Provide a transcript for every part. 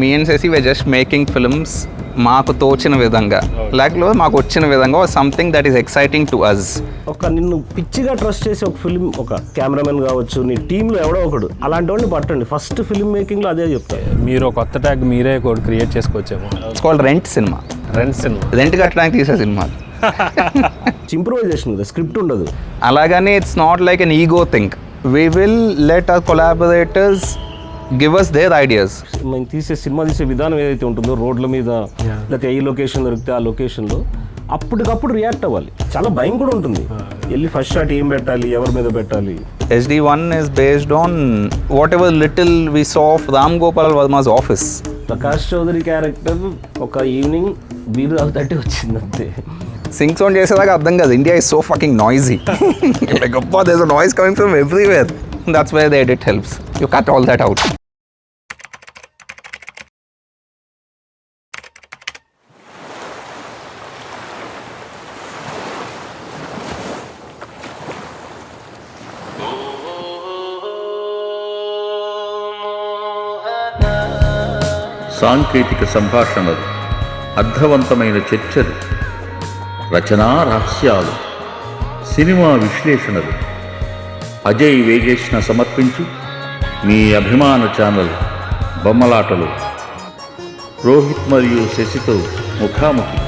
Me and Shashi we just making films మాకు తోచిన విధంగా, లేకపోతే మాకు వచ్చిన విధంగా something that is exciting to us. ఒక నిన్ను పిచ్చిగా ట్రస్ట్ చేసి ఒక ఫిల్మ్, ఒక కెమెరామెన్ కావచ్చు, నీ టీంలో ఎవడో ఒకడు అలాంటి వాళ్ళని పట్టండి. ఫస్ట్ ఫిల్మ్ మేకింగ్లో అదే చెప్తాను. మీరు కొత్త ట్యాగ్ మీరే ఒకటి క్రియేట్ చేసుకోవచ్చేమో. It's called rent cinema. Rent కట్టడానికి తీసే సినిమా. ఇంప్రూవైజేషన్, స్క్రిప్ట్ ఉండదు. అలాగని it's not like an ego thing. We will let our collaborators give us their ideas. మేము సినిమా తీసే విధానం ఏదైతే ఉంటుందో, రోడ్ల మీద లేకపోతే ఏ లొకేషన్ దొరికితే ఆ లొకేషన్లో అప్పటికప్పుడు రియాక్ట్ అవ్వాలి. చాలా భయం కూడా ఉంటుంది. వెళ్ళి ఫస్ట్ షాట్ ఏం పెట్టాలి, ఎవరి మీద పెట్టాలి. SD1 is based on whatever little we saw of Ram Gopal Varma's office. Prakash Chaudhary character ఒక ఈవినింగ్ బీరు తాగుతట్టే వచ్చింది అంతే. సింగ్ సౌండ్ చేసేదాకా అర్థం కాదు. India is so fucking noisy. Like, appa, there's a noise coming from everywhere. That's where the edit helps. You cut all that out. సాంకేతిక సంభాషణలు, అర్థవంతమైన చర్చలు, రచనా రహస్యాలు, సినిమా విశ్లేషణలు. అజయ్ వేగేష్ణ సమర్పించు మీ అభిమాన ఛానల్ బొమ్మలాటలు. రోహిత్ మరియు శశితో ముఖాముఖి.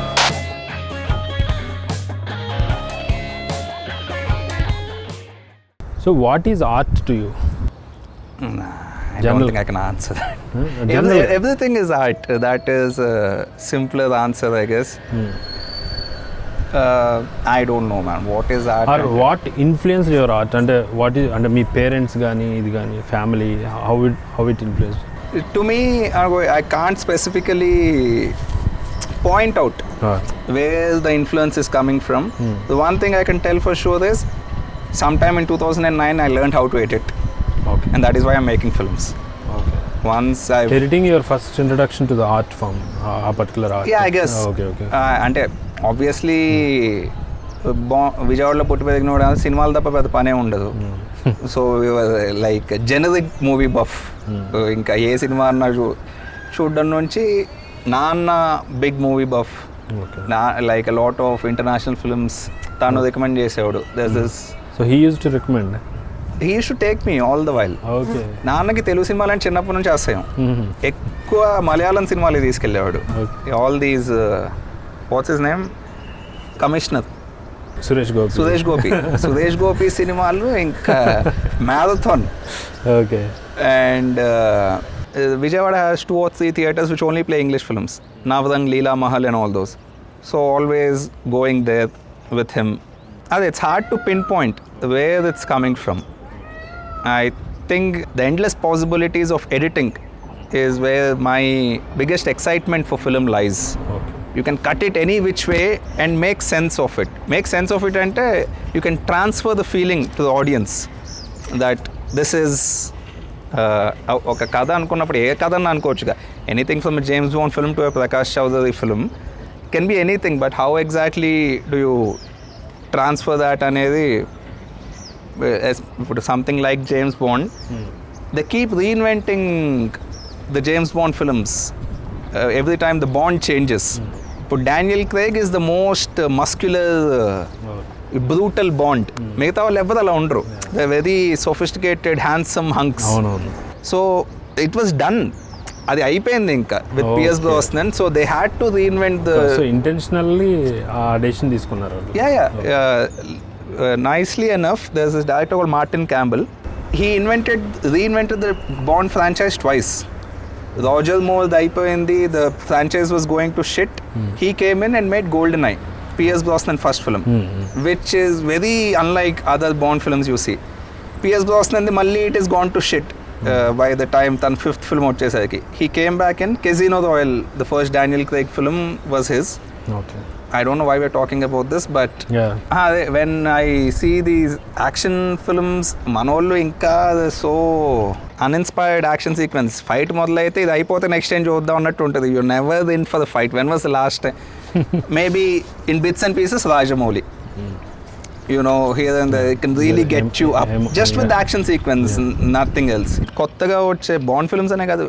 So what is art to you? Nah, I don't think I can answer that. Everything is art. That is a simpler answer, I guess. I don't know, man. What is art? Or what influenced your art? And what is under me parents gaani, idi gaani, family, how it influenced? To me, I can't specifically point out where the influence is coming from. The one thing I can tell for sure is, sometime in 2009, I learned how to edit. Okay. And that is why I'm making films. Okay. Once I editing your first introduction to the art form, a particular art. Yeah, I guess. Okay. అంటే obviously విజయవాడలో పుట్టి పెరిగిన సినిమాలు తప్ప పెద్ద పనే ఉండదు. So like generic movie buff. ఇంకా ఏ సినిమా అన్నా చూడడం నుంచి నాన్న big movie buff. Like a lot of international films తను రికమెండ్ చేసేవాడు. So he used to recommend. He used to take me all the while. Okay. నాన్నకి తెలుగు సినిమాలు అంటే చిన్నప్పటి నుంచి అసహ్యం. ఎక్కువ మలయాళం సినిమాలు తీసుకెళ్ళేవాడు. All these what's his name, commissioner Suresh Gopi సినిమాలు ఇంకా marathon. Okay. And Vijayawada has 2 or 3 theatres which only play English films. Navrang, Leela Mahal and all those. So always going there with him. It's hard to pinpoint where it's coming from. I think the endless possibilities of editing is where my biggest excitement for film lies. Okay. You can cut it any which way and make sense of it. Make sense of it ante you can transfer the feeling to the audience that this is ఒక కథ అనుకున్నప్పుడు ఏ కథ అని అనుకోవచ్చుగా. Anything from James Bond film to Prakash Chaudhary film can be anything, but how exactly do you transfer that అనేది. ఇప్పుడు something like James Bond, they keep reinventing the James Bond films every time the Bond changes. ఇప్పుడు Daniel Craig is the most muscular brutal Bond. మిగతా వాళ్ళు ఎవరు అలా ఉండరు. They very sophisticated handsome hunks. So it was done, అది అయిపోయింది ఇంకా with Pierce బ్రోస్నన్. So they had to reinvent the. So intentionally ఆ డెసిషన్ తీసుకున్నారు. Nicely enough, there's this director called Martin Campbell. He reinvented the Bond franchise twice. Roger Moore అయిపోయింది, the franchise was going to shit. He came in and made GoldenEye, Pierce Brosnan first film, which is very unlike other Bond films you see. Pierce Brosnan malli it is gone to shit by the time tan 5th film వచ్చేసరికి. He came back in Casino Royale, the first Daniel Craig film was his. Okay. I don't know why we're talking about this, but when I see these action films, manollu inka so uninspired action sequence. Fight మొదలైతే ఇది అయిపోతే next time చూద్దాం అన్నట్టు ఉంటుంది. You're never in for the fight. When was the last time? Maybe in bits and pieces Rajamouli. You know, here and there, it can really get you up just with the action sequence, nothing else. కొత్తగా వచ్చే bond films అనే కాదు,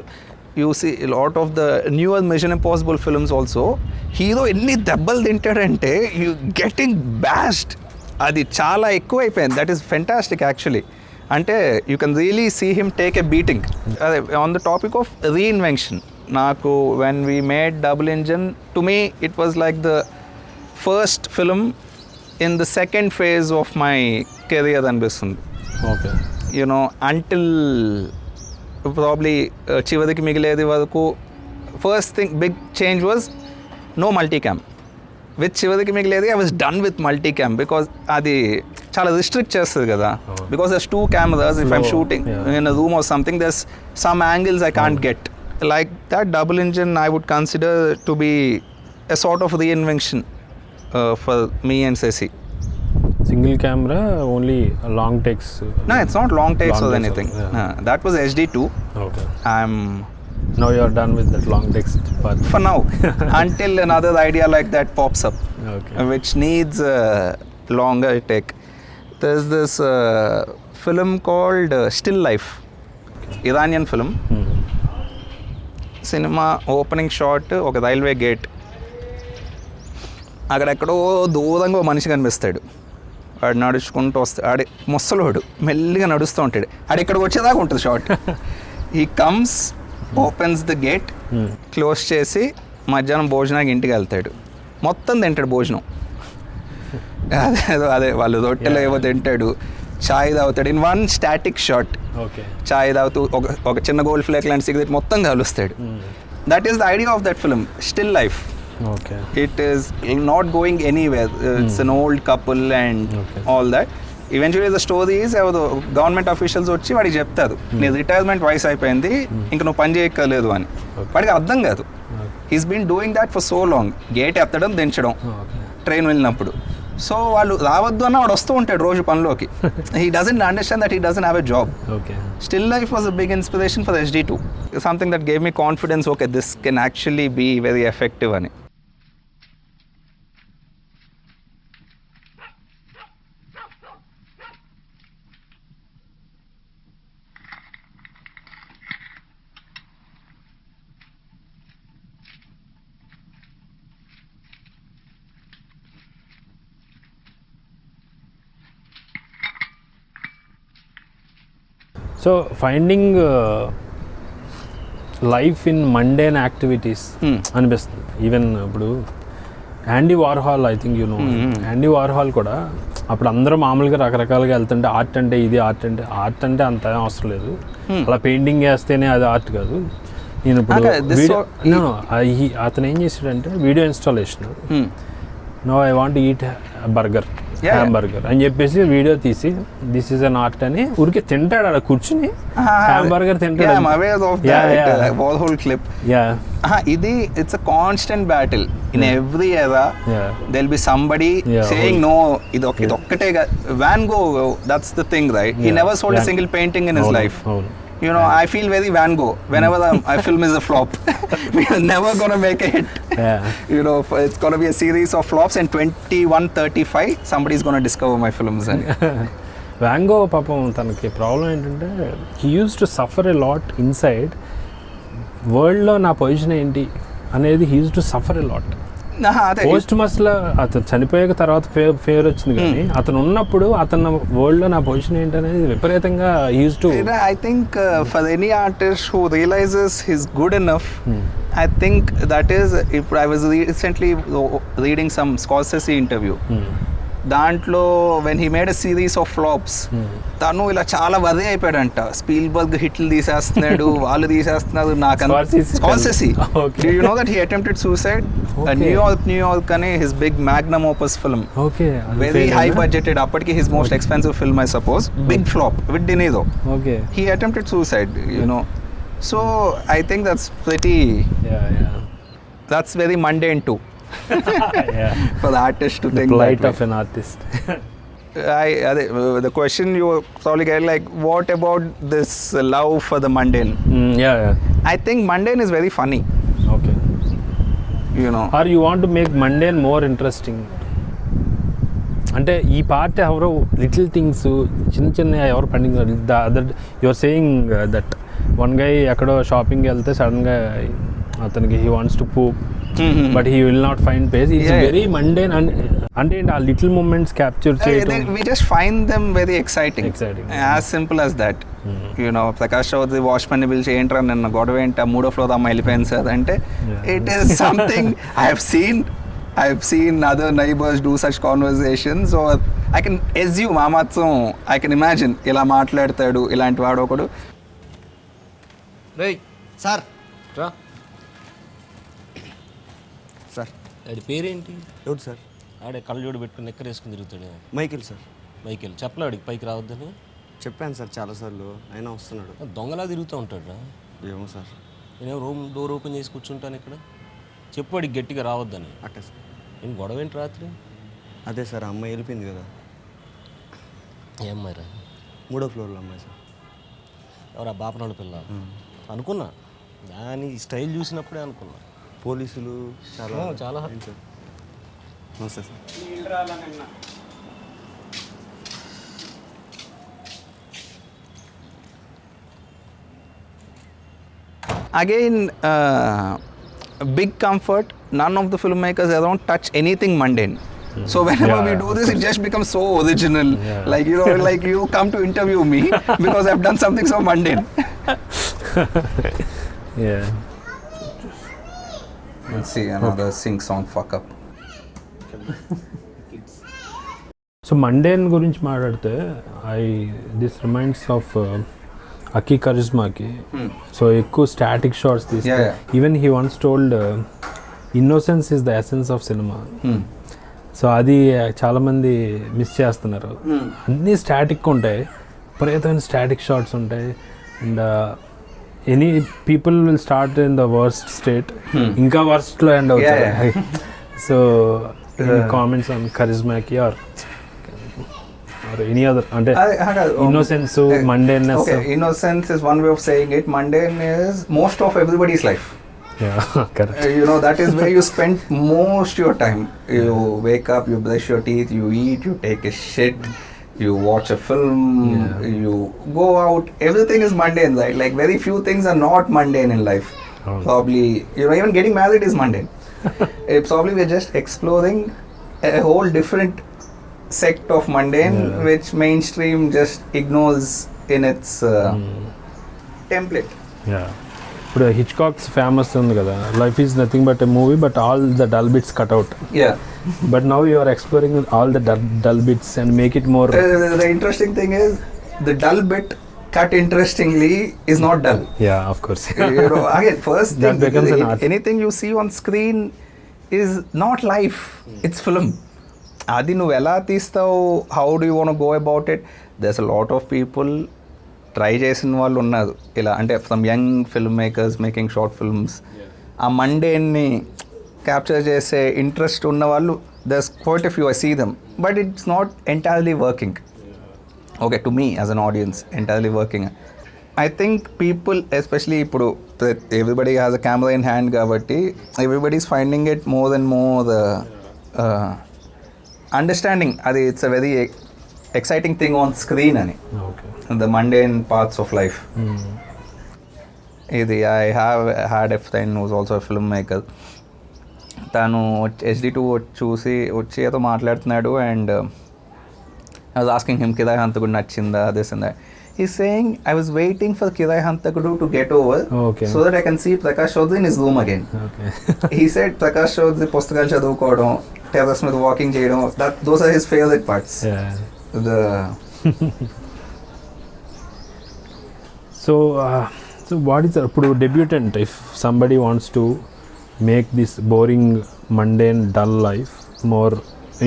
you see a lot of the newer Mission Impossible films also, hero ఎన్ని దెబ్బలు తింటాడంటే you getting bashed, అది చాలా ఎక్కువ అయిపోయింది. That is fantastic actually. అంటే you can really see him take a beating. అదే on the topic of reinvention, నాకు when we made double engine, to me it was like the first film in the second phase of my career అనిపిస్తుంది. Okay, you know until probably చివరికి మిగిలేది వరకు first thing big change was no multicam. With చివరికి మిగిలేది I was done with multicam, because అది చాలా restrict చేస్తుంది కదా. Because there's 2 cameras, if I'm shooting in a room or something, there's some angles I can't get. Like that double engine I would consider to be a sort of reinvention for me and Sesi. Single camera, only long takes? No, it's not long takes or anything. That was HD2. Okay. I'm Now you are done with that long takes part. for now until another idea like that pops up, Okay. which needs a longer take. There's this film called Still Life, Iranian film. Cinema opening shot ఒక railway gate, అక్కడెక్కడో దూరంగా ఒక మనిషి కనిపిస్తాడు. వాడు నడుచుకుంటూ వస్తాడు, ఆడి ముసలోడు మెల్లిగా నడుస్తూ ఉంటాడు. ఆడు ఇక్కడికి వచ్చేదాకా ఉంటుంది short. He comes, opens the gate, close చేసి మధ్యాహ్నం భోజనానికి ఇంటికి వెళ్తాడు. మొత్తం తింటాడు భోజనం. అదే వాళ్ళు రొట్టెలు ఏవో తింటాడు, చాయ్ తాగుతాడు. In one static shot okay, చాయ్ తాగుతూ ఒక చిన్న గోల్డ్ ఫ్లేక్ లాంటి సిగరెట్ మొత్తం కలుస్తాడు. That is the idea of that film, still life. Okay, It is not going anywhere. It's an old couple and all that. Eventually the story is government officials వచ్చి వాడికి చెప్తారు, నీ retirement వయసు అయిపోయింది, ఇంక నువ్వు పని చేయక్కర్లేదు అని. వాడికి అర్థం కాదు. He's been doing that for so long. Gate ఎత్తడం, దించడం, ట్రైన్ వెళ్ళినప్పుడు. సో వాళ్ళు రావద్దు అన్న వాడు వస్తూ ఉంటాడు రోజు పనిలోకి. He doesn't understand that he doesn't have a job. Okay. Still Life was a big inspiration for the HD2. Something that gave me confidence, okay, this can actually be very effective అని. So finding life in mundane activities అనిపిస్తుంది. Even ఇప్పుడు Andy Warhol, I think you know, Andy Warhol కూడా అప్పుడు అందరూ మామూలుగా రకరకాలుగా వెళ్తుంటే art అంటే ఇది, ఆర్ట్ అంటే అంత అవసరం లేదు, అలా పెయింటింగ్ వేస్తేనే అది ఆర్ట్ కాదు. నేను ఇప్పుడు అతను ఏం చేశాడంటే video installation, no I want eat burger, hamburger అని చెప్పేసి వీడియో తీసి దిస్ ఈజ్ అన్ ఆర్ట్ అని ఊరికే తింటాడు అక్కడ కూర్చుని హ్యాంబర్గర్ తింటాడు. ఇది it's a constant battle in every era. There will be somebody saying no, ఇది ఒక్కటే. Van Gogh, that's the thing, right? He never sold a single painting in his life. You know, I feel very Van Gogh whenever a film is a flop. We are never going to make a hit. You know, it's going to be a series of flops, and 2135 somebody's going to discover my films. Van Gogh పాపం తనకి problem ఏంటంటే he used to suffer a lot inside. వరల్డ్లో నా position ఏంటి అనేది he used to suffer a lot. Posthumously అతను చనిపోయాక తర్వాత ఫేవర్ వచ్చింది, కానీ అతను ఉన్నప్పుడు అతను వరల్డ్ లో నా పొజిషన్ ఏంటనేది విపరీతంగా use to. I think for any artist who realizes his good enough, I think that is. ఇప్పుడు I was recently reading some Scorsese interview. దాంట్లో when he made a series of flops, తను ఇలా చాలా వదే అయిపోయాడంట. Spielberg హిట్లు తీసేస్తున్నాడు, వాళ్ళు తీసేస్తున్నారు. Scorsese, do you know that he attempted suicide? New York అని his big magnum opus film, very high budgeted, అప్పటికి his most expensive film I suppose, big flop with De Niro. He attempted suicide, you know. So I think that's pretty, that's very mundane too. For the artist to think the plight that of an artist. The question you probably get, like, what about this love for the mundane? I think mundane is very funny. Okay. You know. Or you want to make mundane more interesting. అంటే ఈ part ఎవరో little things చిన్న చిన్న ఎవరు pending, the other you are saying that one guy ఎక్కడో షాపింగ్కి వెళ్తే సడన్గా అతనికి he wants to poop but he will not find place. It's very mundane. అంటే ఆ లిటిల్ మూమెంట్స్ క్యాప్చర్ చేయడం, we just find them very exciting. As simple as that. You know, Prakash Chaudhary watchman ని పిలిచి ఏంట్రా నిన్న గొడవ ఏంటి, 3వ ఫ్లోర్ అమ్మ వెళ్ళిపోయింది సార్ అంటే, it is something I have seen other neighbors do such conversations. So I can assume I can imagine ఇలా మాట్లాడతాడు ఇలాంటి వాడు ఒకడు. రేయ్ సార్ రా, సార్ ఆడి పేరేంటి? ఎవరు సార్? ఆడే కళ్ళజోడు పెట్టుకుని ఎక్కర వేసుకుని తిరుగుతాడు. Michael sir. మైకేల్ చెప్పలే ఆడికి పైకి రావద్దని? చెప్పాను సార్ చాలాసార్లు, అయినా వస్తున్నాడు. దొంగలా తిరుగుతూ ఉంటాడు రా. ఏమో సార్. నేను రూమ్ డోర్ ఓపెన్ చేసి కూర్చుంటాను ఇక్కడ. చెప్పు వాడికి గట్టిగా రావద్దని. అట్టే సార్. నేను గొడవ ఏంటి రాత్రి? అదే సార్, ఆ అమ్మాయి వెళ్ళిపోయింది కదా. ఏమ్మాయిరా? 3వ ఫ్లోర్లో అమ్మాయి సార్. ఎవరా బాపనాడు పిల్ల? అనుకున్నా, దాని స్టైల్ చూసినప్పుడే అనుకున్నా. పోలీసులు చాలా ఏంటి సార్? నమస్తే sir. Again, big comfort, none of the filmmakers around touch anything mundane. So whenever we do this, it just becomes so original. Like, you know, like you come to interview me because I've done something so mundane. Yeah. Let's see another sing song fuck up. So mundane గురించి మాట్లాడితే this reminds of Aki Kaurismaki. So ఎక్కువ static shots తీస్తే, even he once told innocence is the essence of cinema. So అది చాలామంది miss చేస్తున్నారు. అన్నీ static ఉంటాయి, విపరీతమైన స్టాటిక్ షాట్స్ ఉంటాయి. And any people will start in the worst state, ఇంకా వర్స్ట్లో ఎండ్ అవుతాయి. So comments on Kaurismaki or any other, అంటే innocence, mundaneness. Okay, innocence is one way of saying it. Mundane is most of everybody's life. Yeah, correct. You know, that is where you spend most your time. You wake up, you brush your teeth, you eat, you take a shit, you watch a film, you go out. Everything is mundane, right? Like very few things are not mundane in life. Probably, you know, even getting married is mundane. Probably we're just exploring a whole different sect of mundane, which mainstream just ignores in its template. Yeah. ఇప్పుడు హిచ్కాక్స్ famous ఉంది కదా, life is nothing but a movie but all the dull bits cut out. Yeah. But now you are exploring all the dull bits and make it more. The interesting thing is the dull bit cut interestingly is not dull. Yeah, of course. You know, again, first That thing, becomes an art. anything you see on screen is not life, it's film. అది నువ్వు ఎలా తీస్తావు, how do you want go about it. There's a lot of people try చేసిన వాళ్ళు ఉన్నారు ఇలా, అంటే some young film makers making short films. ఆ మండేని క్యాప్చర్ చేసే ఇంట్రెస్ట్ ఉన్న వాళ్ళు, there's quite a few, I see them, but it's not entirely working. Okay, to me as an audience entirely working. I think people, especially ఇప్పుడు everybody has a camera in hand కాబట్టి everybody is finding it more and more understanding అది it's a very exciting thing on screen అని. Okay. The mundane parts of life. ఇది I have had a friend who's also a filmmaker. తను HD2 వచ్చి ఏదో మాట్లాడుతున్నాడు, and I was asking him కిరాయి హంతకుడు నచ్చిందా, this and that. He's saying, I was waiting for Kirai Hantakudu to get over, so that I can see Prakash Chaudhary in his room again. Okay. He said Prakash Chaudhary పుస్తకాలు చదువుకోవడం, terrace మీద walking చేయడం, those are his favorite parts. Yeah. So what is ఇప్పుడు debutant, if somebody wants to make this boring, mundane, dull life more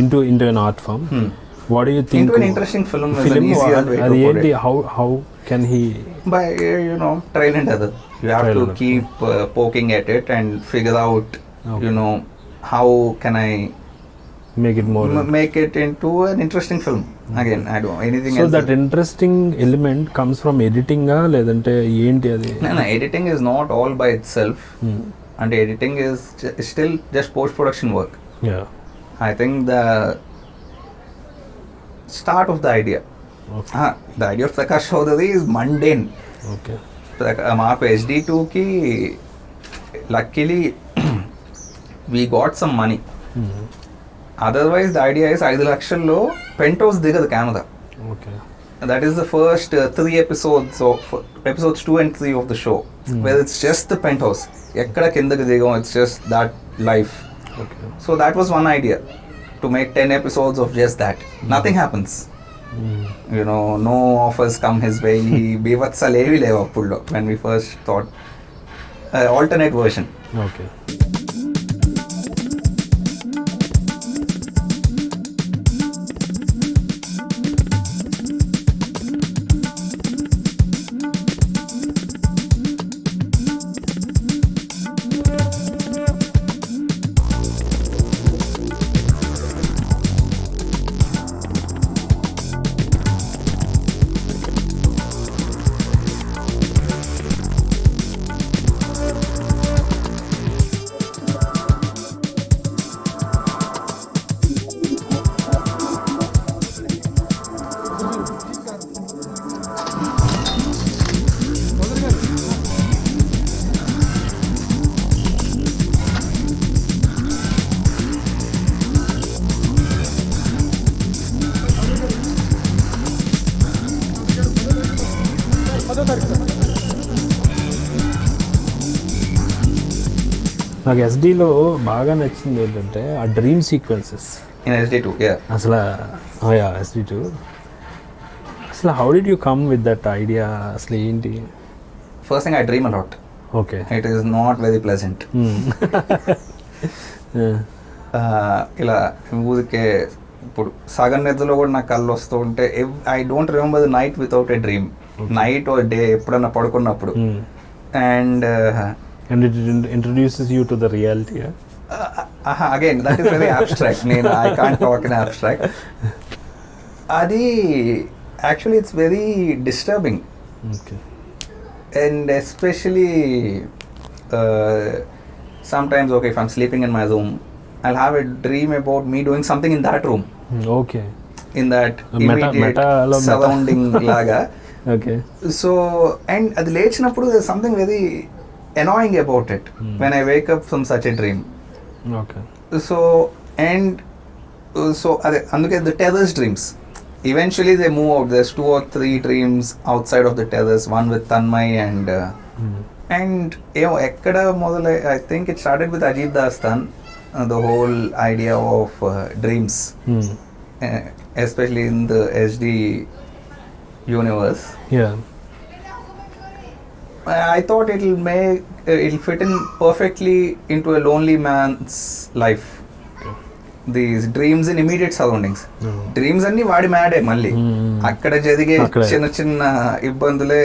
into an art form, what do you think? Into an interesting film is an easier way to put it. How can he? By, you know, trial and error. You have to keep poking at it and figure out, you know, how can I make it more make it into an interesting film. Again, I don't know anything so else. So that interesting element comes from editing ga ledante enti adi? No, editing is not all by itself. And editing is still just post production work. Yeah. I think the start of the idea. Okay. The idea of Prakash Chaudhary is mundane. Okay. మాకు SD2కి luckily we got some money. Otherwise the idea is 5 లక్షల్లో పెంట్ హౌస్ దిగదు camera. Okay. That is the first 3 episodes of episodes 2 and 3 of the show, where it's just the penthouse. Ekkada kindaki digam, it's just that life. Okay. So that was one idea, to make 10 episodes of just that. Nothing happens. You know, no offers come his way. Bevatsalevi levu appullo when we first thought alternate version. Okay. నాకు ఎస్డీలో బాగా నచ్చింది ఏంటంటే ఆ dream sequences In SD2, yeah. అసలు SD2 అసలు how did you come with that idea? అసలు ఏంటి? First thing, I dream a lot. Okay. It is not very pleasant. ఇలా ఊరికే ఇప్పుడు సగం నిద్రలో కూడా నాకు కళ్ళు వస్తూ ఉంటే I don't remember the night without a dream. Night or day ఎప్పుడన్నా పడుకున్నప్పుడు. And it introduces you to the reality. Again that is very abstract. నేను I can't talk in abstract. అది actually it's very disturbing. Okay. And especially sometimes, okay, if I'm sleeping in my room, I'll have a dream about me doing something in that room. Okay. In that Meta surrounding laga. Okay. So, and adi lechinappudu there's something very annoying about it when I wake up from such a dream. Okay. So, and so అందుకే the terrorist dreams. Eventually they move out. There's 2 or 3 dreams outside of the terrace, one with Tanmay and ekkada modalai, I think it started with Ajit Dastan, the whole idea of dreams, especially in the SD universe. Yeah. I thought it'll fit in perfectly into a lonely man's life. These dreams in immediate surroundings. Dreams అన్ని వాడి made మళ్ళీ అక్కడ జరిగే చిన్న చిన్న ఇబ్బందులే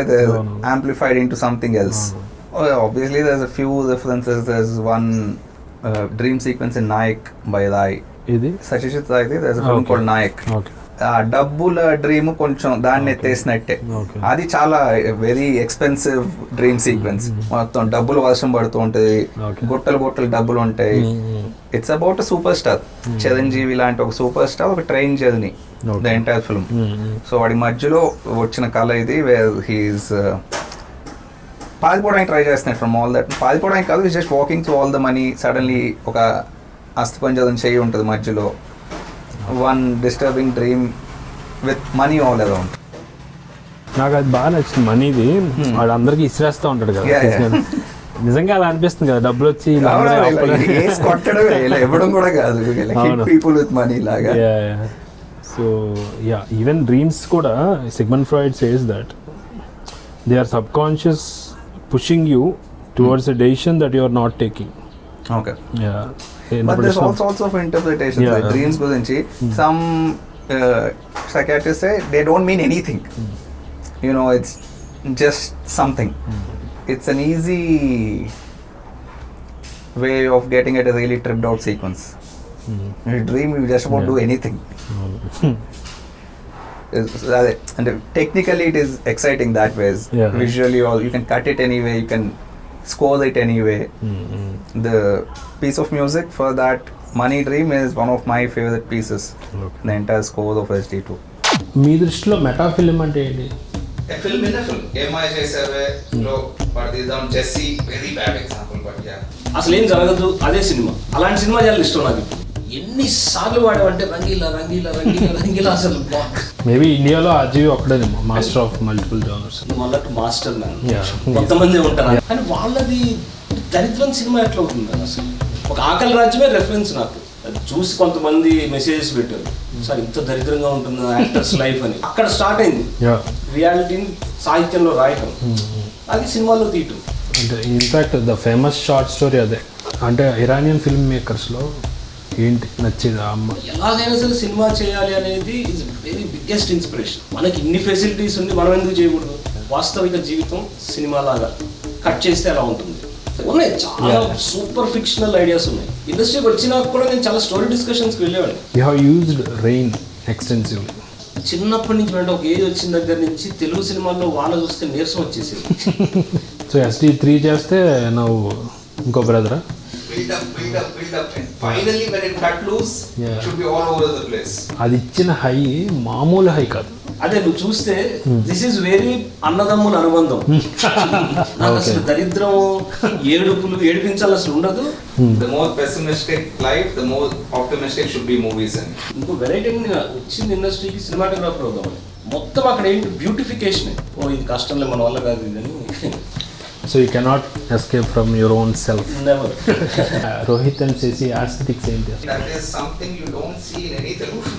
amplified into something else. Obviously there's a few references. There's one dream sequence in Nayak by Rai. ఇది Satyajit Rai. There's a film called Nayak. Okay. ఆ డబ్బుల డ్రీమ్ కొంచెం దాన్ని ఎత్తేసినట్టే. అది చాలా వెరీ ఎక్స్పెన్సివ్ డ్రీమ్ సీక్వెన్స్. మొత్తం డబ్బులు వర్షం పడుతూ ఉంటుంది, గుట్టలు గుట్టలు డబ్బులు ఉంటాయి. It's about super star Chiranjeevi లాంటి ఒక సూపర్ స్టార్ ఒక train journey, the entire film. So వాడి మధ్యలో వచ్చిన కళ ఇది, వేర్ హీస్ పారిపోవడానికి ట్రై చేస్తున్నాడు ఫ్రమ్ ఆల్ దట్. పారిపోవడానికి కాదు, is just walking through all the money. Suddenly ఒక అస్థిపంజరం చెయ్యి ఉంటుంది మధ్యలో. One disturbing dream with money all around. నాకు అది బాగా నచ్చింది. మనీది వాడు అందరికి ఇసిరేస్తూ ఉంటాడు కదా. నిజంగా అలా అనిపిస్తుంది కదా, డబ్బులు వచ్చి ఇవ్వడం కూడా కాదు, పీపుల్ విత్ మనీ లాగా. సో యా, ఈవెన్ డ్రీమ్స్ కూడా Sigmund Freud says that they are subconscious pushing you towards a decision that you are not taking. Okay. Yeah. But there's all sorts of interpretations. Like dreams gurinchi, some psychiatrists say they don't mean anything. You know, it's just something. It's an easy way of getting at a really tripped out sequence. In a dream, you just won't do anything. And technically, it is exciting that way. Visually, you can cut it anyway. You can score it anyway. The piece of music for that Money Dream is one of my favorite pieces. The entire score of SD2. మీ దృష్టిలో meta film అంటే ఏంటి? A film in a film. ఏమై చేసావే లో పడదీద్దాం Jessie very bad example but yeah. అసలు ఏం జరగదు అదే సినిమా. అలాంటి సినిమా చేయాలి ఇష్టం నాకు. ఎన్నిసార్లు వాడేవంటే రంగీలా రంగీలా రంగీలా రంగీలా అసలు మేబీ ఇండియాలో అజీవ్ ఒక్కడేనేమో మాస్టర్ ఆఫ్ మల్టిపుల్ జోనర్స్. మళ్ళీ మాస్టర్ మ్యాన్ కొంతమంది ఉంటారు కానీ వాళ్ళది దరిద్రం సినిమా ఎట్లా అవుతుంది కదా అసలు. ఒక ఆకలి రాజ్యమే రెఫరెన్స్ నాకు. అది చూసి కొంతమంది మెసేజెస్ పెట్టారు సార్ ఇంత దరిద్రంగా ఉంటుంది యాక్టర్స్ లైఫ్ అని. అక్కడ స్టార్ట్ అయింది రియాలిటీని సాహిత్యంలో రాయటం, అది సినిమాలో తీయటం. అంటే in fact the famous short story అదే. అంటే ఇరానియన్ ఫిల్మ్ మేకర్స్లో ఏంటి నచ్చేది ఆ అమ్మ. ఎలాగైనా సరే సినిమా చేయాలి అనేది ఇస్ వెరీ బిగ్గెస్ట్ ఇన్స్పిరేషన్. మనకి ఇన్ని ఫెసిలిటీస్ ఉంది, మనం ఎందుకు చేయకూడదు? వాస్తవిక జీవితం సినిమా లాగా కట్ చేస్తే ఎలా ఉంటుంది? ఉన్నాయి చాలా సూపర్ ఫిక్షనల్ ఐడియాస్ ఉన్నాయి. ఇండస్ట్రీకి వచ్చినాక కూడా నేను చాలా స్టోరీ డిస్కషన్స్కి వెళ్ళేవాడిని. You have used rain extensively. చిన్నప్పటి నుంచి అంటే ఒక ఏజ్ వచ్చిన దగ్గర నుంచి తెలుగు సినిమాల్లో వాన చూస్తే నీరసం వచ్చేసింది. సో SD3 చేస్తే నువ్వు ఇంకో బ్రదరా? build up and finally when it cut loose it should be all over the place. అది ఇచ్చిన హై మామూలు హై కాదు. అదే నువ్వు చూస్తే దిస్ ఈజ్ వెరీ అన్నదమ్ముల అనుబంధం. నాకు అసలు దరిద్రం ఏడుపులు ఏడిపించాలి అసలు ఉండదు. The more pessimistic life, the more optimistic should be movies. And ఇంకో వెరైటీ వచ్చింది ఇండస్ట్రీకి సినిమాటోగ్రాఫర్ అవుదామని. మొత్తం అక్కడ ఏంటి బ్యూటిఫికేషన్. ఓ ఇది కష్టంలో మన వల్ల కాదు ఇదని. So you cannot escape from your own self. Never. Rohit and Ceci aesthetics ఏంటి? that is something you don't see in any Telugu.